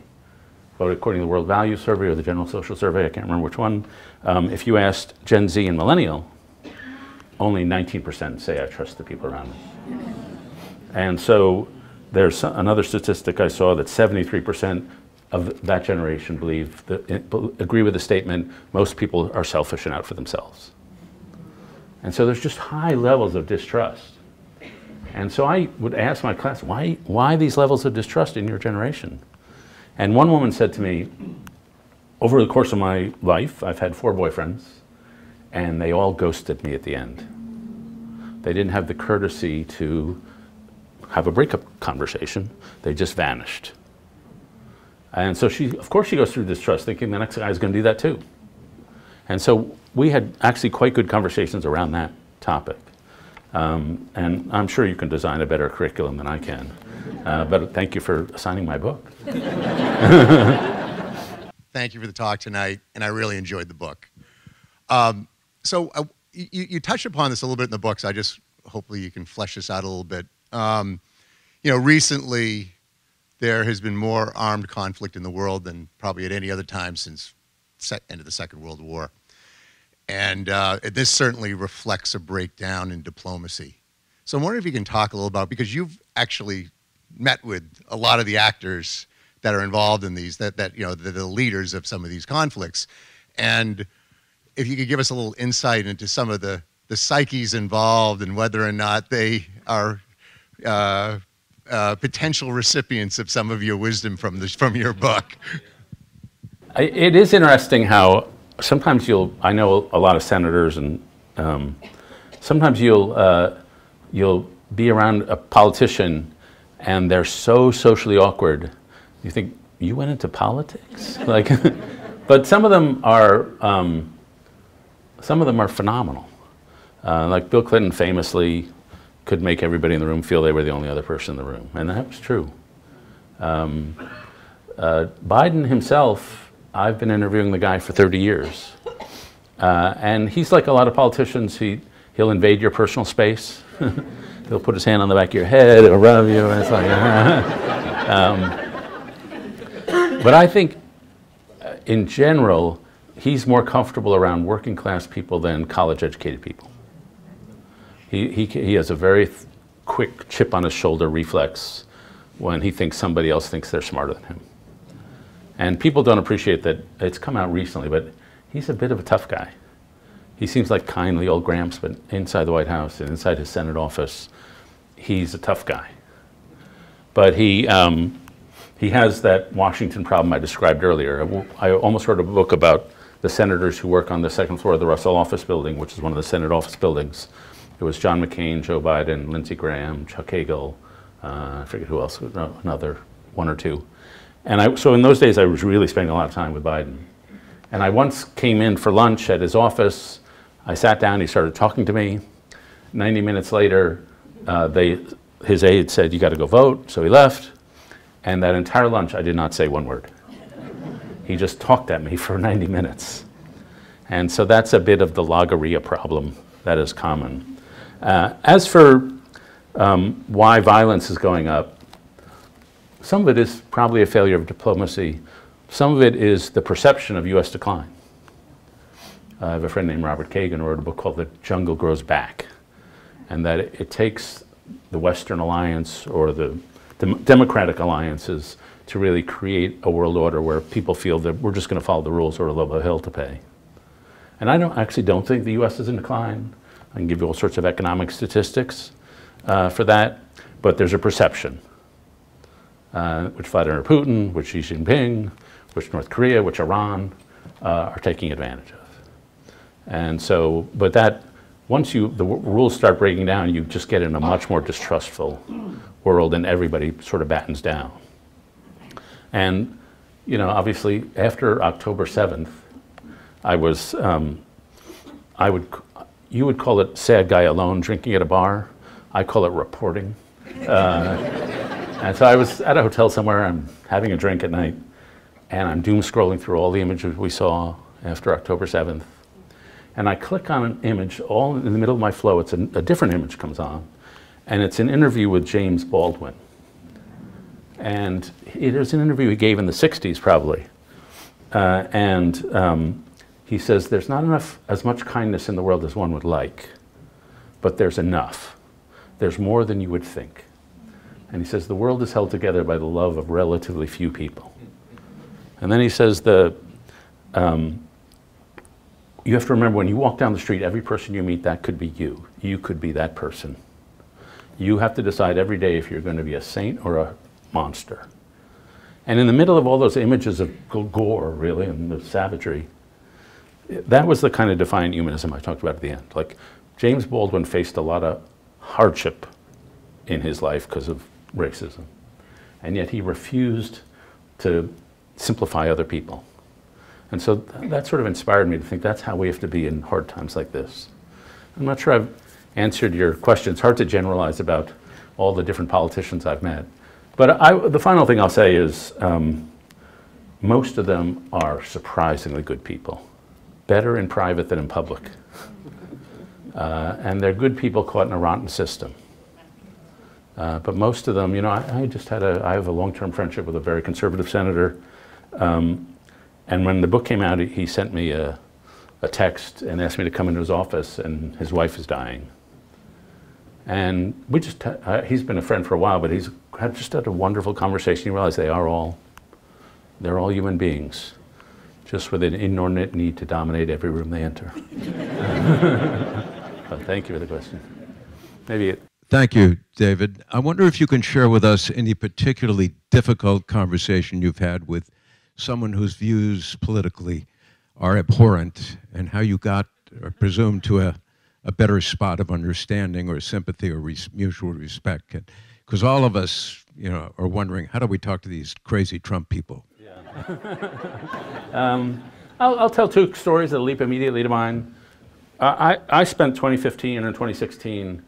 But according to the World Values Survey or the General Social Survey, I can't remember which one, if you asked Gen Z and Millennial, only 19% say I trust the people around me. And so there's another statistic I saw that 73% of that generation agree with the statement, most people are selfish and out for themselves. And so there's just high levels of distrust. And so I would ask my class, why these levels of distrust in your generation? And one woman said to me, over the course of my life, I've had 4 boyfriends, and they all ghosted me at the end. They didn't have the courtesy to have a breakup conversation. They just vanished. And so of course she goes through distrust, thinking the next guy is going to do that too. And so we had actually quite good conversations around that topic. And I'm sure you can design a better curriculum than I can. But thank you for signing my book. Thank you for the talk tonight, and I really enjoyed the book. So you touched upon this a little bit in the book, so hopefully you can flesh this out a little bit. You know, recently there has been more armed conflict in the world than probably at any other time since end of the Second World War. And this certainly reflects a breakdown in diplomacy. So I'm wondering if you can talk a little about, because you've actually met with a lot of the actors that are involved in these, that you know, the leaders of some of these conflicts. And if you could give us a little insight into some of the psyches involved and whether or not they are potential recipients of some of your wisdom from your book. It is interesting how sometimes I know a lot of senators, and sometimes you'll be around a politician and they're so socially awkward. You think, you went into politics? Like, but some of them are phenomenal. Like Bill Clinton famously could make everybody in the room feel they were the only other person in the room, and that was true. Biden himself, I've been interviewing the guy for 30 years, and he's like a lot of politicians. He'll invade your personal space. He'll put his hand on the back of your head, he'll rub you, and it's like, but I think, in general, he's more comfortable around working class people than college educated people. He has a very quick chip on his shoulder reflex when he thinks somebody else thinks they're smarter than him. And people don't appreciate that. It's come out recently, but he's a bit of a tough guy. He seems like kindly old Gramps, but inside the White House and inside his Senate office, he's a tough guy. But he has that Washington problem I described earlier. I almost wrote a book about the senators who work on the second floor of the Russell Office Building, which is one of the Senate office buildings. It was John McCain, Joe Biden, Lindsey Graham, Chuck Hagel, I forget who else, another one or two. And so in those days, I was really spending a lot of time with Biden. And I once came in for lunch at his office. I sat down, he started talking to me. 90 minutes later, his aide said, "You got to go vote," so he left. And that entire lunch, I did not say one word. He just talked at me for 90 minutes. And so that's a bit of the logorrhea problem that is common. As for why violence is going up, some of it is probably a failure of diplomacy. Some of it is the perception of U.S. decline. I have a friend named Robert Kagan who wrote a book called The Jungle Grows Back, and that it takes the Western alliance or the democratic alliances to really create a world order where people feel that we're just going to follow the rules or we'll have a hill to pay. And I actually don't think the U.S. is in decline. I can give you all sorts of economic statistics for that, but there's a perception, which Vladimir Putin, which Xi Jinping, which North Korea, which Iran are taking advantage of. And so, but that, once the rules start breaking down, you just get in a much more distrustful world and everybody sort of battens down. And, you know, obviously after October 7th, you would call it sad guy alone drinking at a bar. I call it reporting. And so I was at a hotel somewhere, I'm having a drink at night, and I'm doom scrolling through all the images we saw after October 7th. And I click on an image, all in the middle of my flow, a different image comes on, and it's an interview with James Baldwin. And it was an interview he gave in the 60s, probably. He says, there's not as much kindness in the world as one would like, but there's enough. There's more than you would think. And he says, the world is held together by the love of relatively few people. And then he says, you have to remember, when you walk down the street, every person you meet, that could be you. You could be that person. You have to decide every day if you're going to be a saint or a monster. And in the middle of all those images of gore, really, and the savagery, that was the kind of defiant humanism I talked about at the end. Like, James Baldwin faced a lot of hardship in his life because of racism. And yet he refused to simplify other people. And so that sort of inspired me to think that's how we have to be in hard times like this. I'm not sure I've answered your question. It's hard to generalize about all the different politicians I've met. But the final thing I'll say is most of them are surprisingly good people. Better in private than in public. And they're good people caught in a rotten system. But most of them, you know, I have a long-term friendship with a very conservative senator. And when the book came out, he sent me a text and asked me to come into his office, and his wife is dying. And we just, he's been a friend for a while, but he's just had a wonderful conversation. You realize they're all human beings, just with an inordinate need to dominate every room they enter. Well, thank you for the question. Thank you, David. I wonder if you can share with us any particularly difficult conversation you've had with someone whose views politically are abhorrent, and how you got, or presumed, to a better spot of understanding or sympathy or mutual respect. Because all of us, you know, are wondering, how do we talk to these crazy Trump people? Yeah. I'll tell two stories that leap immediately to mind. I spent 2015 and 2016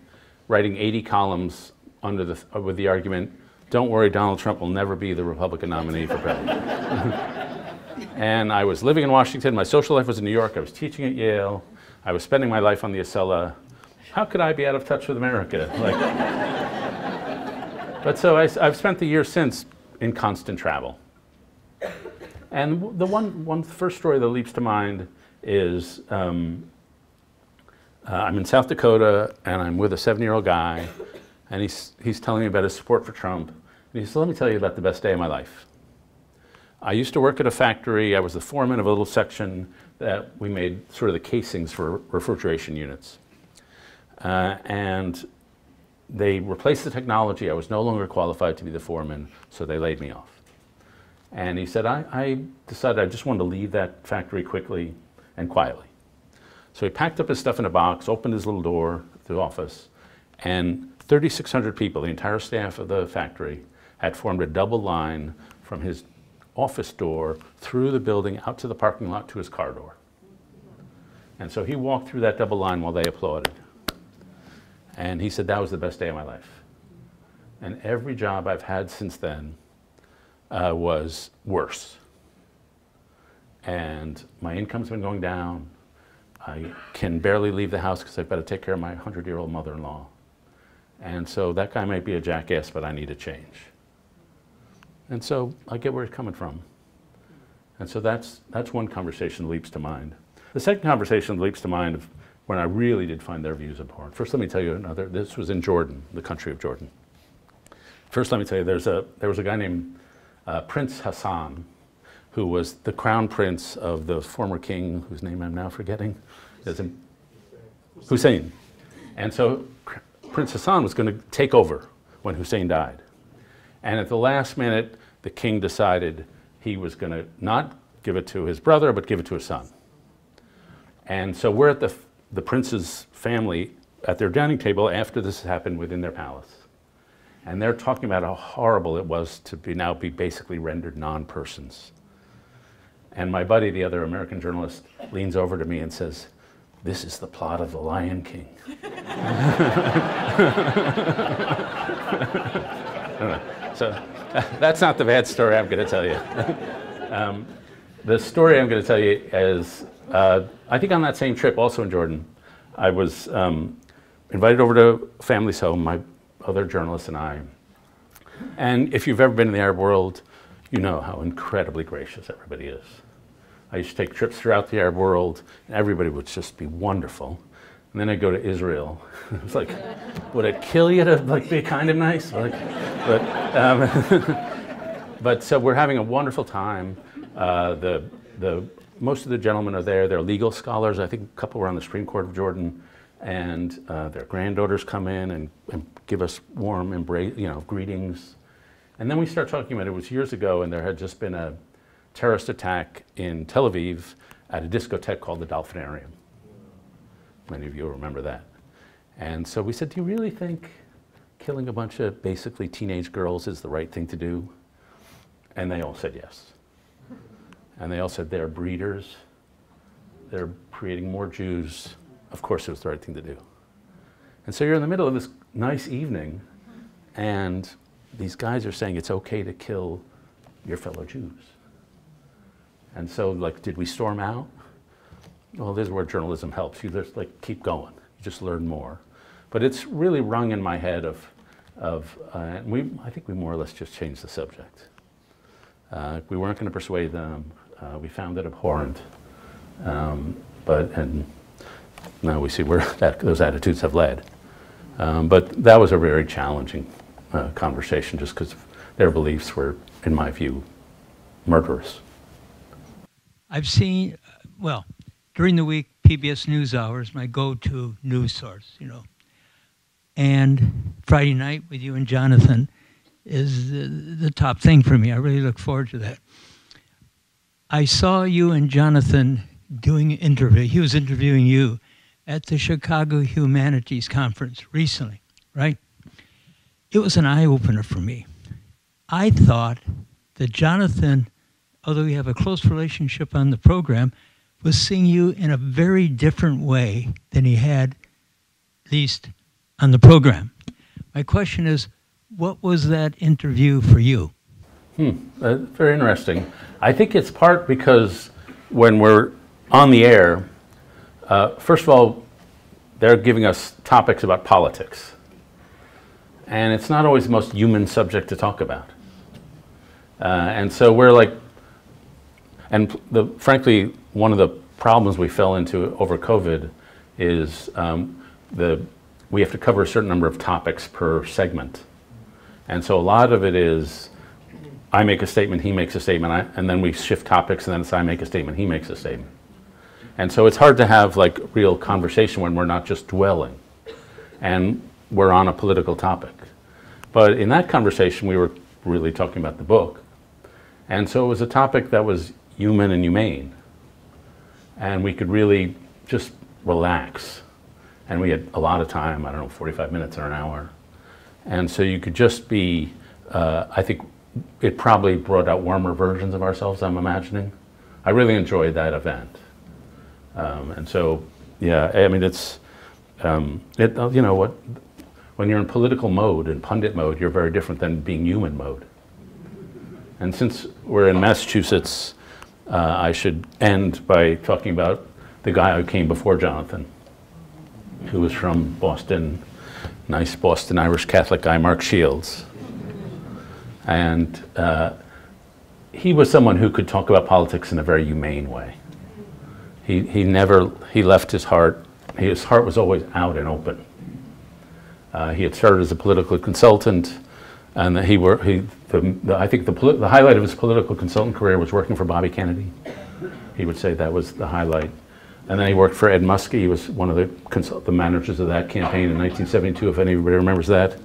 writing 80 columns with the argument, don't worry, Donald Trump will never be the Republican nominee for president. And I was living in Washington, my social life was in New York, I was teaching at Yale, I was spending my life on the Acela. How could I be out of touch with America? But so I've spent the years since in constant travel. And the first story that leaps to mind is I'm in South Dakota, and I'm with a 7-year-old guy, and he's telling me about his support for Trump. And he says, let me tell you about the best day of my life. I used to work at a factory. I was the foreman of a little section that we made sort of the casings for refrigeration units. And they replaced the technology. I was no longer qualified to be the foreman, so they laid me off. And he said, I decided I just wanted to leave that factory quickly and quietly. So he packed up his stuff in a box, opened his little door to the office, and 3,600 people, the entire staff of the factory, had formed a double line from his office door through the building out to the parking lot to his car door. And so he walked through that double line while they applauded. And he said, that was the best day of my life. And every job I've had since then was worse. And my income's been going down. I can barely leave the house because I've got to take care of my 100-year-old mother-in-law. And so that guy might be a jackass, but I need a change. And so I get where he's coming from. And so that's one conversation that leaps to mind. The second conversation that leaps to mind of when I really did find their views abhorrent. First, let me tell you another. This was in Jordan, the country of Jordan. First, let me tell you, there was a guy named Prince Hassan, who was the crown prince of the former king, whose name I'm now forgetting. Hussein. And so Prince Hassan was going to take over when Hussein died. And at the last minute, the king decided he was going to not give it to his brother, but give it to his son. And so we're at the prince's family at their dining table after this happened within their palace. And they're talking about how horrible it was to now be basically rendered non-persons. And my buddy, the other American journalist, leans over to me and says, this is the plot of The Lion King. So that's not the bad story I'm going to tell you. The story I'm going to tell you is, I think on that same trip, also in Jordan, I was invited over to a family's home, my other journalists and I. And if you've ever been in the Arab world, you know how incredibly gracious everybody is. I used to take trips throughout the Arab world, and everybody would just be wonderful. And then I'd go to Israel. It's like, would it kill you to be kind of nice? But so we're having a wonderful time. Most of the gentlemen are there. They're legal scholars. I think a couple were on the Supreme Court of Jordan. And their granddaughters come in and give us warm embrace, greetings. And then we start talking about it. It was years ago, and there had just been a terrorist attack in Tel Aviv at a discotheque called the Dolphinarium. Many of you will remember that. And so we said, do you really think killing a bunch of basically teenage girls is the right thing to do? And they all said yes. And they all said they're breeders. They're creating more Jews. Of course it was the right thing to do. And so you're in the middle of this nice evening, and these guys are saying it's okay to kill your fellow Jews. And so, did we storm out? Well, this is where journalism helps. You just keep going. You just learn more. But it's really rung in my head I think we more or less just changed the subject. We weren't going to persuade them. We found it abhorrent. And now we see where those attitudes have led. But that was a very challenging conversation just because their beliefs were, in my view, murderous. I've seen, well, during the week, PBS Newshour is my go-to news source, you know. And Friday night with you and Jonathan is the top thing for me. I really look forward to that. I saw you and Jonathan doing an interview. He was interviewing you at the Chicago Humanities Conference recently, right? It was an eye-opener for me. I thought that Jonathan, although we have a close relationship on the program, was seeing you in a very different way than he had, at least on the program. My question is, what was that interview for you? Very interesting. I think it's part because when we're on the air, first of all, they're giving us topics about politics. And it's not always the most human subject to talk about. And so we're like, and frankly, one of the problems we fell into over COVID is we have to cover a certain number of topics per segment. And so a lot of it is, I make a statement, he makes a statement, and then we shift topics, and then it's I make a statement, he makes a statement. And so it's hard to have like real conversation when we're not just dwelling and we're on a political topic. But in that conversation, we were really talking about the book. And so it was a topic that was human and humane. And we could really just relax. And we had a lot of time, I don't know, 45 minutes or an hour. And so you could just be, I think it probably brought out warmer versions of ourselves, I'm imagining. I really enjoyed that event. And so, yeah, I mean, it's, you know what, when you're in political mode and pundit mode, you're very different than being human mode. And since we're in Massachusetts, I should end by talking about the guy who came before Jonathan, who was from Boston, nice Boston Irish Catholic guy, Mark Shields. And he was someone who could talk about politics in a very humane way. He left his heart was always out and open. He had started as a political consultant, and I think the highlight of his political consultant career was working for Bobby Kennedy. He would say that was the highlight. And then he worked for Ed Muskie. He was one of the managers of that campaign in 1972, if anybody remembers that.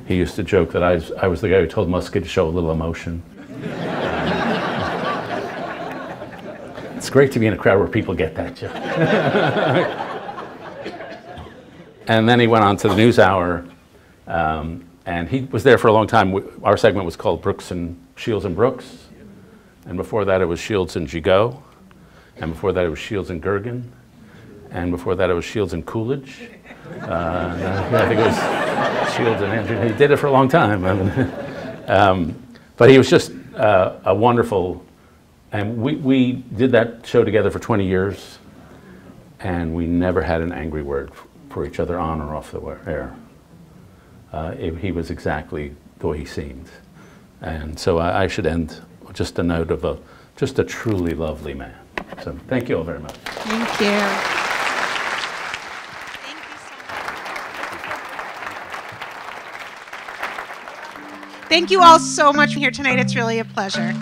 He used to joke that I was the guy who told Muskie to show a little emotion. It's great to be in a crowd where people get that joke. And then he went on to the NewsHour, and he was there for a long time. Our segment was called Shields and Brooks, and before that it was Shields and Gigot, and before that it was Shields and Gergen, and before that it was Shields and Coolidge. I think it was Shields and Andrew. He did it for a long time. But he was just a wonderful, and we did that show together for 20 years, and we never had an angry word for each other on or off the air. He was exactly the way he seemed. And so I should end with just a note of just a truly lovely man. So thank you all very much. Thank you. Thank you all so much for here tonight. It's really a pleasure.